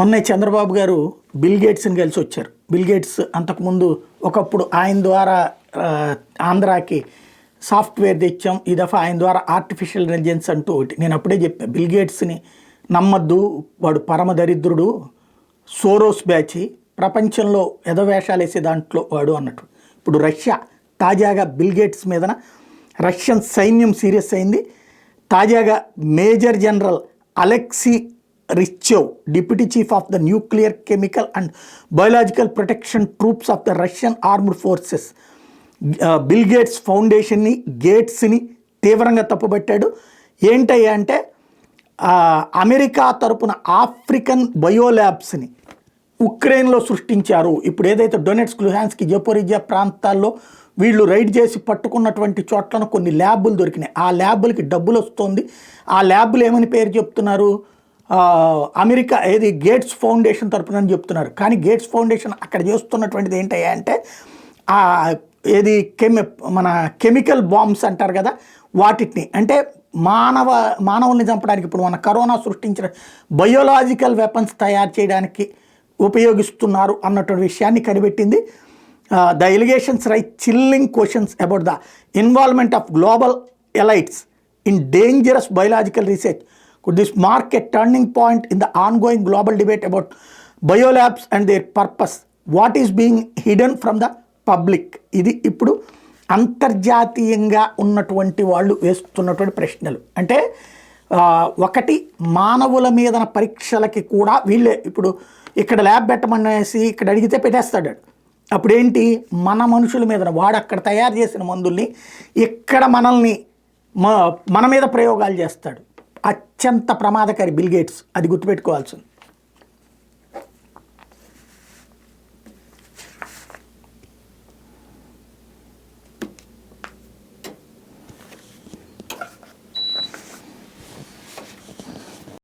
మొన్న చంద్రబాబు గారు బిల్ గేట్స్ని కలిసి వచ్చారు. బిల్ గేట్స్ అంతకుముందు ఒకప్పుడు ఆయన ద్వారా ఆంధ్రాకి సాఫ్ట్వేర్ తెచ్చాం, ఈ దఫా ఆయన ద్వారా ఆర్టిఫిషియల్ ఇంటెలిజెన్స్ అంటూ ఒకటి. నేను అప్పుడే చెప్పాను, బిల్ గేట్స్ని నమ్మద్దు, వాడు పరమ దరిద్రుడు, సోరోస్ బ్యాచి, ప్రపంచంలో ఎదవేషాలు వేసే దాంట్లో వాడు అన్నట్టు. ఇప్పుడు రష్యా తాజాగా బిల్ గేట్స్ మీదన రష్యన్ సైన్యం సీరియస్ అయింది. తాజాగా major general Alexei Rtishchev, deputy chief of the nuclear chemical and biological protection troops of the Russian armed forces, Bill Gates ఫౌండేషన్ని, గేట్స్ని తీవ్రంగా తప్పుపట్టాడు. ఏంటయ్యా అంటే అమెరికా తరపున ఆఫ్రికన్ బయోల్యాబ్స్ని ఉక్రెయిన్లో సృష్టించారు. ఇప్పుడు ఏదైతే డొనెట్స్క్, లుహాన్స్క్, జపోరిజియా ప్రాంతాల్లో వీళ్ళు రైడ్ చేసి పట్టుకున్నటువంటి చోట్లను కొన్ని ల్యాబులు దొరికినాయి. ఆ ల్యాబులకి డబ్బులు వస్తుంది. ఆ ల్యాబులు ఏమని పేరు చెప్తున్నారు, అమెరికా ఏది గేట్స్ ఫౌండేషన్ తరపున అని చెప్తున్నారు. కానీ గేట్స్ ఫౌండేషన్ అక్కడ చేస్తున్నటువంటిది ఏంటయ్యా అంటే ఏది మన కెమికల్ బాంబ్స్ అంటారు కదా, వాటిని అంటే మానవుల్ని చంపడానికి, ఇప్పుడు మన కరోనా సృష్టించిన బయోలాజికల్ వెపన్స్ తయారు చేయడానికి ఉపయోగిస్తున్నారు అన్నటువంటి విషయాన్ని కనిపెట్టింది. The allegations raise chilling questions about the involvement of global elites in dangerous biological research. Could this mark a turning point in the ongoing global debate about biolabs and their purpose? What is being hidden from the public? ఇది ఇప్పుడు అంతర్జాతీయంగా ఉన్నటువంటి వాళ్ళు వేస్తున్నటువంటి ప్రశ్నలు. అంటే ఒకటి, మానవుల మీద పరీక్షలకి కూడా వీళ్ళే ఇప్పుడు ఇక్కడ ల్యాబ్ పెట్టమనేసి ఇక్కడ అడిగితే పెట్టేస్తాడు. అప్పుడేంటి, మన మనుషుల మీద వాడు అక్కడ తయారు చేసిన మందుల్ని ఇక్కడ మన మీద ప్రయోగాలు చేస్తాడు. అత్యంత ప్రమాదకారి బిల్ గేట్స్, అది గుర్తుపెట్టుకోవాల్సింది.